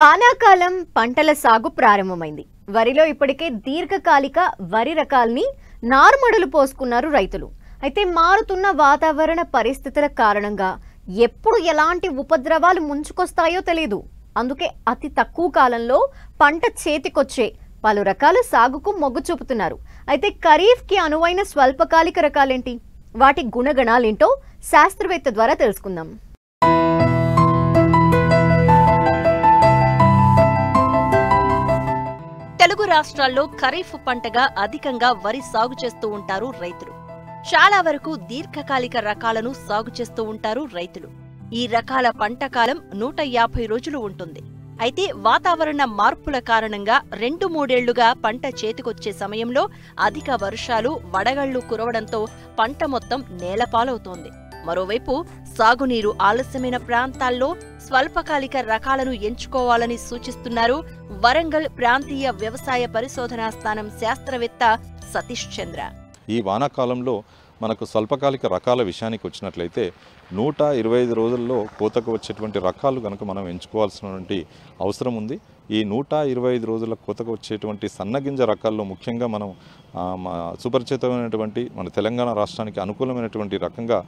వానాకాలం పంటల సాగు ప్రారంభమైంది. వరిలో ఇప్పటికే దీర్ఘకాలిక వరి రకాల్ని నారుమడులు పోసుకున్నారు రైతులు. అయితే మారుతున్న వాతావరణ పరిస్థితుల కారణంగా ఎప్పుడు ఎలాంటి ఉపద్రవాలు ముంచుకొస్తాయో తెలియదు. అందుకే అతి తక్కువ కాలంలో పంట చేతికొచ్చే పలు రకాల సాగుకు మొగ్గు చూపుతున్నారు. అయితే ఖరీఫ్కి అనువైన స్వల్పకాలిక రకాలేంటి, వాటి గుణగణాలేంటో శాస్త్రవేత్త ద్వారా తెలుసుకుందాం. తెలుగు రాష్ట్రాల్లో ఖరీఫ్ పంటగా అధికంగా వరి సాగు చేస్తూ ఉంటారు రైతులు. చాలా వరకు దీర్ఘకాలిక రకాలను సాగు చేస్తూ ఉంటారు రైతులు. ఈ రకాల పంట కాలం 150 రోజులు ఉంటుంది. అయితే వాతావరణ మార్పుల కారణంగా 2-3 పంట చేతికొచ్చే సమయంలో అధిక వర్షాలు, వడగళ్లు కురవడంతో పంట మొత్తం నేలపాలవుతోంది. మరోవైపు సాగునీరు ఆలస్యమైన ప్రాంతాల్లో స్వల్పకాలిక రకాలను ఎంచుకోవాలని సూచిస్తున్నారు వరంగల్ ప్రాంతీయ వ్యవసాయ పరిశోధనా స్థానం శాస్త్రవేత్త సతీష్ చంద్ర. ఈ వానాకాలంలో మనకు స్వల్పకాలిక రకాల విషయానికి వచ్చినట్లయితే 125 రోజుల్లో కోతకు వచ్చేటువంటి రకాలు కనుక మనం ఎంచుకోవాల్సినటువంటి అవసరం ఉంది. ఈ 125 రోజుల కోతకు వచ్చేటువంటి సన్నగింజ రకాల్లో ముఖ్యంగా మనం సుపరిచితమైనటువంటి మన తెలంగాణ రాష్ట్రానికి అనుకూలమైనటువంటి రకంగా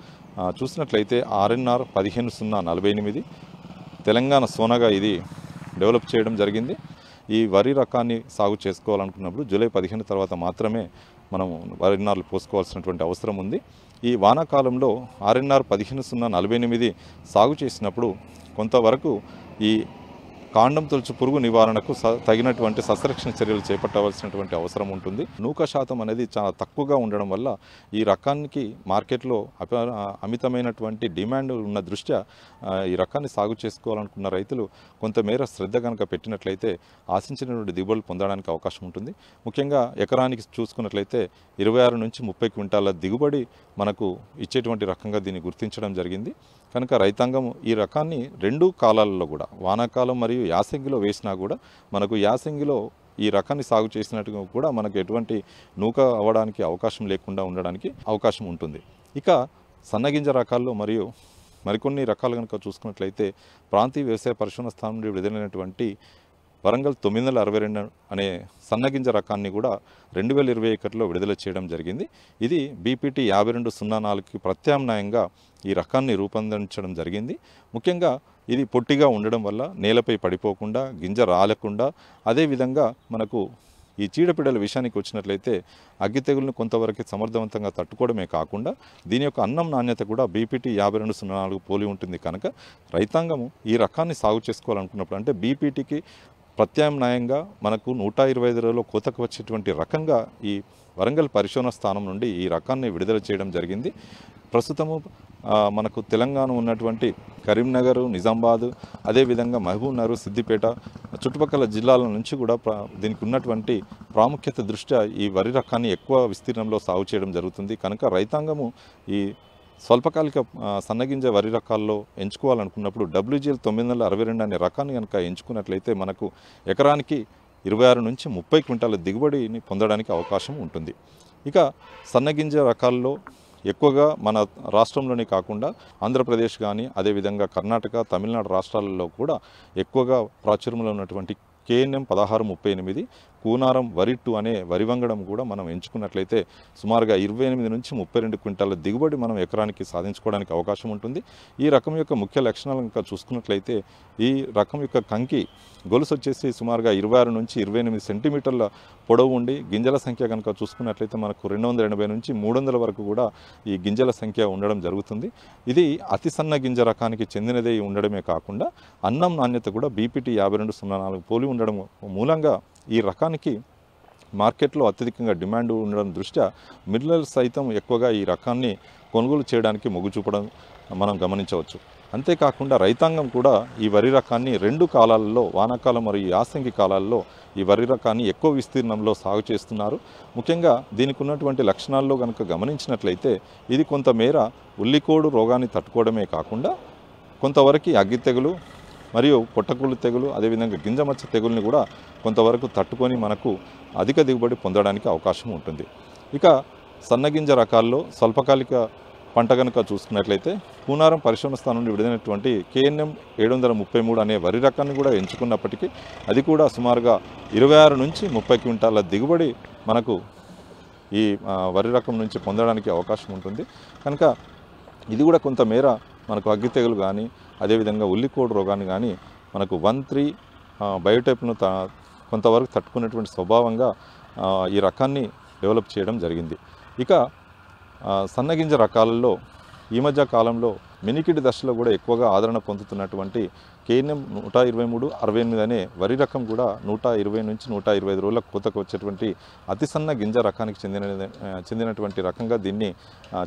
చూసినట్లయితే RNR 15-048 తెలంగాణ సోనాగా ఇది డెవలప్ చేయడం జరిగింది. ఈ వరి రకాన్ని సాగు చేసుకోవాలనుకున్నప్పుడు జూలై 15 తర్వాత మాత్రమే మనం వరి నారులు పోసుకోవాల్సినటువంటి అవసరం ఉంది. ఈ వానాకాలంలో RNR 15-048 సాగు చేసినప్పుడు కొంతవరకు ఈ కాండం తొలుచు పురుగు నివారణకు తగినటువంటి సస్యరక్షణ చర్యలు చేపట్టవలసినటువంటి అవసరం ఉంటుంది. నూక శాతం అనేది చాలా తక్కువగా ఉండడం వల్ల ఈ రకానికి మార్కెట్లో అమితమైనటువంటి డిమాండ్ ఉన్న దృష్ట్యా ఈ రకాన్ని సాగు చేసుకోవాలనుకున్న రైతులు కొంతమేర శ్రద్ధ కనుక పెట్టినట్లయితే ఆశించినటువంటి దిగుబడులు పొందడానికి అవకాశం ఉంటుంది. ముఖ్యంగా ఎకరానికి చూసుకున్నట్లయితే 26 నుంచి 30 క్వింటాల దిగుబడి మనకు ఇచ్చేటువంటి రకంగా దీన్ని గుర్తించడం జరిగింది. కనుక రైతాంగం ఈ రకాన్ని 2 కాలాలలో కూడా వానాకాలం మరియు యాసంగిలో వేసినా కూడా మనకు యాసంగిలో ఈ రకాన్ని సాగు చేసినట్టుగా కూడా మనకు ఎటువంటి నూక అవ్వడానికి అవకాశం లేకుండా ఉండడానికి అవకాశం ఉంటుంది. ఇక సన్నగింజ రకాల్లో మరియు మరికొన్ని రకాలు కనుక చూసుకున్నట్లయితే ప్రాంతీయ వ్యవసాయ పరిశోధన స్థానం నుండి విడుదలైనటువంటి వరంగల్ 962 అనే సన్నగింజ రకాన్ని కూడా 2021లో విడుదల చేయడం జరిగింది. ఇది BPT 5204కి ప్రత్యామ్నాయంగా ఈ రకాన్ని రూపొందించడం జరిగింది. ముఖ్యంగా ఇది పొట్టిగా ఉండడం వల్ల నేలపై పడిపోకుండా, గింజ రాలకుండా, అదేవిధంగా మనకు ఈ చీడపీడల విషయానికి వచ్చినట్లయితే అగ్గి తెగులను కొంతవరకు సమర్థవంతంగా తట్టుకోవడమే కాకుండా దీని యొక్క అన్నం నాణ్యత కూడా BPT 5204 పోలి ఉంటుంది. కనుక రైతాంగము ఈ రకాన్ని సాగు చేసుకోవాలనుకున్నప్పుడు అంటే BPTకి ప్రత్యామ్నాయంగా మనకు 125 రోజుల్లో కోతకు వచ్చేటువంటి రకంగా ఈ వరంగల్ పరిశోధన స్థానం నుండి ఈ రకాన్ని విడుదల చేయడం జరిగింది. ప్రస్తుతము మనకు తెలంగాణ ఉన్నటువంటి కరీంనగర్, నిజామాబాద్, అదేవిధంగా మహబూబ్నగర్, సిద్దిపేట చుట్టుపక్కల జిల్లాల నుంచి కూడా దీనికి ఉన్నటువంటి ప్రాముఖ్యత దృష్ట్యా ఈ వరి రకాన్ని ఎక్కువ విస్తీర్ణంలో సాగు చేయడం జరుగుతుంది. కనుక రైతాంగము ఈ స్వల్పకాలిక సన్నగింజ వరి రకాల్లో ఎంచుకోవాలనుకున్నప్పుడు WGL 962 అనే రకాన్ని కనుక ఎంచుకున్నట్లయితే మనకు ఎకరానికి 26 నుంచి 30 క్వింటాల దిగుబడిని పొందడానికి అవకాశం ఉంటుంది. ఇక సన్నగింజ రకాల్లో ఎక్కువగా మన రాష్ట్రంలోనే కాకుండా ఆంధ్రప్రదేశ్ కానీ, అదేవిధంగా కర్ణాటక, తమిళనాడు రాష్ట్రాలలో కూడా ఎక్కువగా ప్రాచుర్యంలో ఉన్నటువంటి KNM 1638 కూనారం వరి 2 అనే వరి వంగడం కూడా మనం ఎంచుకున్నట్లయితే సుమారుగా 28 నుంచి 32 క్వింటాల దిగుబడి మనం ఎకరానికి సాధించుకోవడానికి అవకాశం ఉంటుంది. ఈ రకం యొక్క ముఖ్య లక్షణాలు కనుక చూసుకున్నట్లయితే ఈ రకం యొక్క కంకి గొలుసు వచ్చేసి సుమారుగా 26 నుంచి 28 సెంటీమీటర్ల పొడవు ఉండి గింజల సంఖ్య కనుక చూసుకున్నట్లయితే మనకు 280 నుంచి 300 వరకు కూడా ఈ గింజల సంఖ్య ఉండడం జరుగుతుంది. ఇది అతి సన్న గింజ రకానికి చెందినదే ఉండడమే కాకుండా అన్నం నాణ్యత కూడా BPT 5204 పోలి ఉండడం మూలంగా ఈ రకానికి మార్కెట్లో అత్యధికంగా డిమాండ్ ఉండడం దృష్ట్యా మిల్లర్లు సైతం ఎక్కువగా ఈ రకాన్ని కొనుగోలు చేయడానికి మొగ్గు చూపడం మనం గమనించవచ్చు. అంతేకాకుండా రైతాంగం కూడా ఈ వరి రకాన్ని 2 కాలాలలో వానాకాలం మరియు యాసంగి కాలాల్లో ఈ వరి రకాన్ని ఎక్కువ విస్తీర్ణంలో సాగు చేస్తున్నారు. ముఖ్యంగా దీనికి ఉన్నటువంటి లక్షణాల్లో కనుక గమనించినట్లయితే ఇది కొంతమేర ఉల్లికోడు రోగాన్ని తట్టుకోవడమే కాకుండా కొంతవరకు అగ్గి తెగులు మరియు పొట్టకుళ్ళు తెగులు, అదేవిధంగా గింజమచ్చ తెగుల్ని కూడా కొంతవరకు తట్టుకొని మనకు అధిక దిగుబడి పొందడానికి అవకాశం ఉంటుంది. ఇక సన్నగింజ రకాల్లో స్వల్పకాలిక పంట కనుక చూసుకున్నట్లయితే కూనారం పరిశ్రమ స్థానం నుండి విడుదలైనటువంటి KNM 733 అనే వరి రకాన్ని కూడా ఎంచుకున్నప్పటికీ అది కూడా సుమారుగా 26 నుంచి 30 క్వింటాల దిగుబడి మనకు ఈ వరి రకం నుంచి పొందడానికి అవకాశం ఉంటుంది. కనుక ఇది కూడా కొంతమేర మనకు అగ్గి తెగులు కానీ అదేవిధంగా ఉల్లికోడు రోగాన్ని కానీ మనకు 1-3 బయోటైప్ను కొంతవరకు తట్టుకునేటువంటి స్వభావంగా ఈ రకాన్ని డెవలప్ చేయడం జరిగింది. ఇక సన్నగింజ రకాలలో ఈ మధ్య కాలంలో మినికిడి దశలో కూడా ఎక్కువగా ఆదరణ పొందుతున్నటువంటి KNM 123-68 అనే వరి రకం కూడా 120 నుంచి 125 రోజుల కోతకు వచ్చేటువంటి అతి సన్న గింజ రకానికి చెందినటువంటి రకంగా దీన్ని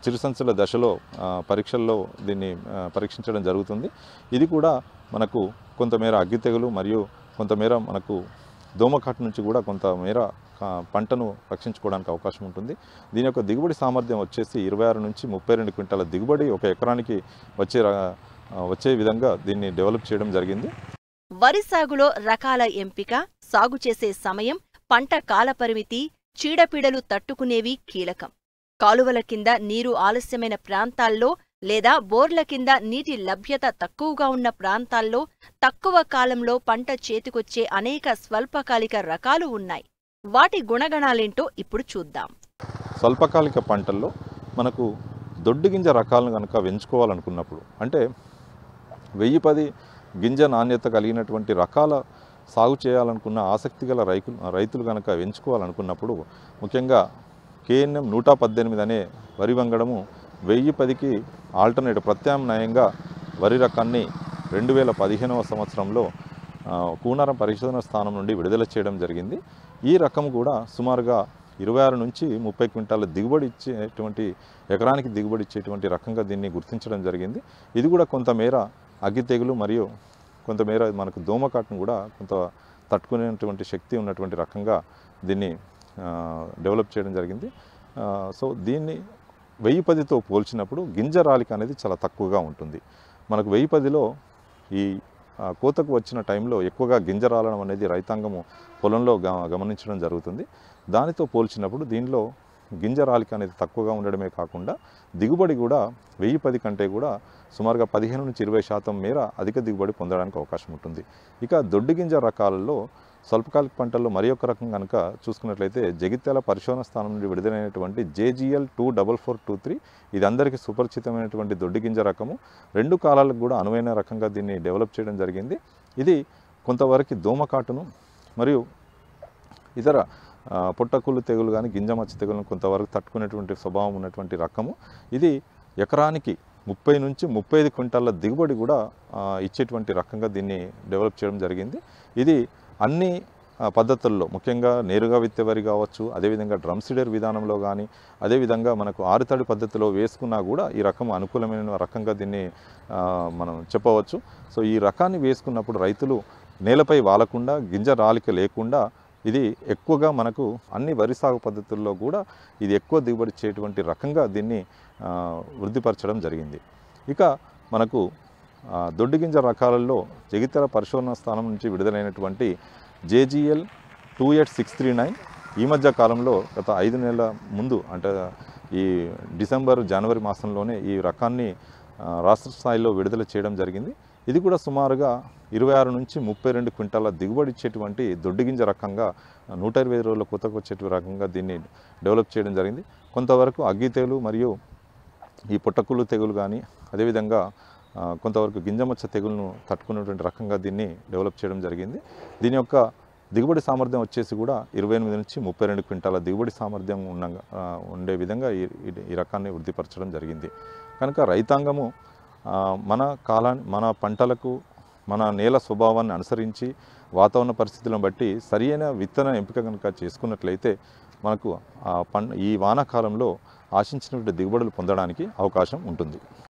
చిరుసంచుల దశలో పరీక్షల్లో దీన్ని పరీక్షించడం జరుగుతుంది. ఇది కూడా మనకు కొంతమేర అగ్గి తెగులు మరియు కొంతమేర మనకు దోమకాటు నుంచి కూడా కొంతమేర పంటను రక్షించుకోవడానికి అవకాశం ఉంటుంది. దీని యొక్క దిగుబడి సామర్థ్యం వచ్చేసి 26 నుంచి 32 క్వింటాల దిగుబడి ఒక ఎకరానికి వచ్చే విధంగా దీన్ని డెవలప్ చేయడం జరిగింది. వరి సాగులో రకాల ఎంపిక, సాగు చేసే సమయం, పంట కాలపరిమితి, చీడపీడలు తట్టుకునేవి కీలకం. కాలువల కింద నీరు ఆలస్యమైన ప్రాంతాల్లో లేదా బోర్ల కింద నీటి లభ్యత తక్కువగా ఉన్న ప్రాంతాల్లో తక్కువ కాలంలో పంట చేతికొచ్చే అనేక స్వల్పకాలిక రకాలు ఉన్నాయి. వాటి గుణగణాలేంటో ఇప్పుడు చూద్దాం. స్వల్పకాలిక పంటల్లో మనకు దొడ్డి గింజ రకాలను కనుక ఎంచుకోవాలనుకున్నప్పుడు, అంటే 1010 గింజ నాణ్యత కలిగినటువంటి రకాల సాగు చేయాలనుకున్న ఆసక్తి గల రైతులు కనుక ఎంచుకోవాలనుకున్నప్పుడు ముఖ్యంగా KNM 118 అనే వరి వంగడము 1010కి ఆల్టర్నేట్ ప్రత్యామ్నాయంగా వరి రకాన్ని 2015వ సంవత్సరంలో కూనారం పరిశోధన స్థానం నుండి విడుదల చేయడం జరిగింది. ఈ రకం కూడా సుమారుగా 26 నుంచి 30 క్వింటాల దిగుబడి ఇచ్చేటువంటి ఎకరానికి దిగుబడి ఇచ్చేటువంటి రకంగా దీన్ని గుర్తించడం జరిగింది. ఇది కూడా కొంతమేర అగ్గి తెగులు మరియు కొంతమేర మనకు దోమకాటును కూడా కొంత తట్టుకునేటువంటి శక్తి ఉన్నటువంటి రకంగా దీన్ని డెవలప్ చేయడం జరిగింది. సో దీన్ని 1010తో పోల్చినప్పుడు గింజ రాలిక అనేది చాలా తక్కువగా ఉంటుంది. మనకు 1010లో ఈ కోతకు వచ్చిన టైంలో ఎక్కువగా గింజ రాలడం అనేది రైతాంగము పొలంలో గమనించడం జరుగుతుంది. దానితో పోల్చినప్పుడు దీనిలో గింజ రాలిక అనేది తక్కువగా ఉండడమే కాకుండా దిగుబడి కూడా 1010 కంటే కూడా సుమారుగా 15 నుంచి 20% మేర అధిక దిగుబడి పొందడానికి అవకాశం ఉంటుంది. ఇక దొడ్డి గింజ రకాలలో స్వల్పకాలిక పంటల్లో మరి ఒక రకం కనుక చూసుకున్నట్లయితే జగిత్యాల పరిశోధన స్థానం నుండి విడుదలైనటువంటి JGL 24423 ఇది అందరికీ సుపరిచితమైనటువంటి దొడ్డి గింజ రకము. 2 కాలాలకు కూడా అనువైన రకంగా దీన్ని డెవలప్ చేయడం జరిగింది. ఇది కొంతవరకు దోమకాటును మరియు ఇతర పొట్టకుళ్ళు తెగులు కానీ గింజ మచ్చ తెగులను కొంతవరకు తట్టుకునేటువంటి స్వభావం ఉన్నటువంటి రకము. ఇది ఎకరానికి 30 నుంచి 35 క్వింటాల దిగుబడి కూడా ఇచ్చేటువంటి రకంగా దీన్ని డెవలప్ చేయడం జరిగింది. ఇది అన్ని పద్ధతుల్లో ముఖ్యంగా నేరుగా విత్తే వరి కావచ్చు, అదేవిధంగా డ్రమ్ సీడర్ విధానంలో కానీ, అదేవిధంగా మనకు ఆరుతడి పద్ధతిలో వేసుకున్నా కూడా ఈ రకం అనుకూలమైన రకంగా దీన్ని మనం చెప్పవచ్చు. సో ఈ రకాన్ని వేసుకున్నప్పుడు రైతులు నేలపై వాలకుండా గింజ రాలిక లేకుండా ఇది ఎక్కువగా మనకు అన్ని వరి సాగు పద్ధతుల్లో కూడా ఇది ఎక్కువ దిగుబడి ఇచ్చేటువంటి రకంగా దీన్ని వృద్ధిపరచడం జరిగింది. ఇక మనకు దొడ్డి గింజ రకాలలో జగిత్యాల పరిశోధన స్థానం నుంచి విడుదలైనటువంటి JGL 28639 ఈ మధ్య కాలంలో గత 5 నెలల ముందు అంటే ఈ డిసెంబర్ జనవరి మాసంలోనే ఈ రకాన్ని రాష్ట్ర స్థాయిలో విడుదల చేయడం జరిగింది. ఇది కూడా సుమారుగా 26 నుంచి 32 క్వింటాల దిగుబడి ఇచ్చేటువంటి దొడ్డి గింజ రకంగా 120 రోజుల కోతకు వచ్చేటువంటి రకంగా దీన్ని డెవలప్ చేయడం జరిగింది. కొంతవరకు అగ్గి తెగులు మరియు ఈ పుట్టకుళ్ళు తెగులు కానీ అదేవిధంగా కొంతవరకు గింజమచ్చ తెగులను తట్టుకునేటువంటి రకంగా దీన్ని డెవలప్ చేయడం జరిగింది. దీని యొక్క దిగుబడి సామర్థ్యం వచ్చేసి కూడా 28 నుంచి 32 క్వింటాల దిగుబడి సామర్థ్యం ఉండే విధంగా ఈ రకాన్ని వృద్ధిపరచడం జరిగింది. కనుక రైతాంగము మన పంటలకు మన నేల స్వభావాన్ని అనుసరించి వాతావరణ పరిస్థితులను బట్టి సరియైన విత్తన ఎంపిక కనుక చేసుకున్నట్లయితే మనకు ఈ వానాకాలంలో ఆశించినటువంటి దిగుబడులు పొందడానికి అవకాశం ఉంటుంది.